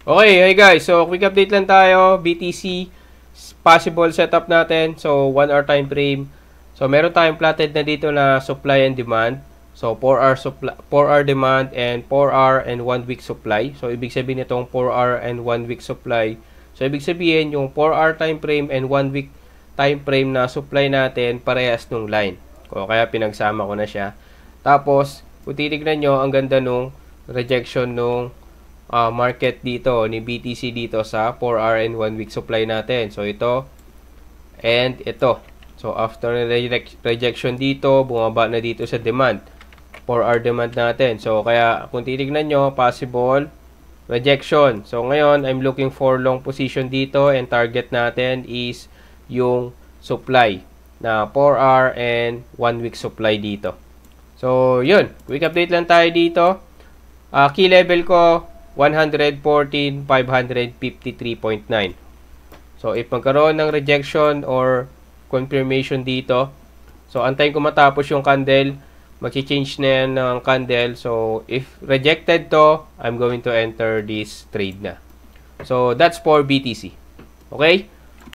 Okay, hey guys. So, quick update lang tayo. BTC, possible setup natin. So, 1 hour time frame. So, meron tayong plotted na dito na supply and demand. So, 4 hour supply, 4 hour demand and 4 hour and 1 week supply. So, ibig sabihin nitong 4 hour and 1 week supply. So, ibig sabihin yung 4 hour time frame and 1 week time frame na supply natin parehas nung line. Kaya pinagsama ko na siya. Tapos, kung titignan nyo, ang ganda nung rejection nung market dito ni BTC dito sa 4 hour and 1 week supply natin. So ito and ito. So after rejection dito, bumaba na dito sa demand. 4 hour demand natin. So kaya kung titignan nyo, possible rejection. So ngayon, I'm looking for long position dito and target natin is yung supply na 4 hour and 1 week supply dito. So yun, quick update lang tayo dito. Key level ko 114,553.9. So, if magkaroon ng rejection or confirmation dito, so, antayin ko matapos yung candle, mag-change na yan ng candle. So, if rejected to, I'm going to enter this trade na. So, that's for BTC. Okay?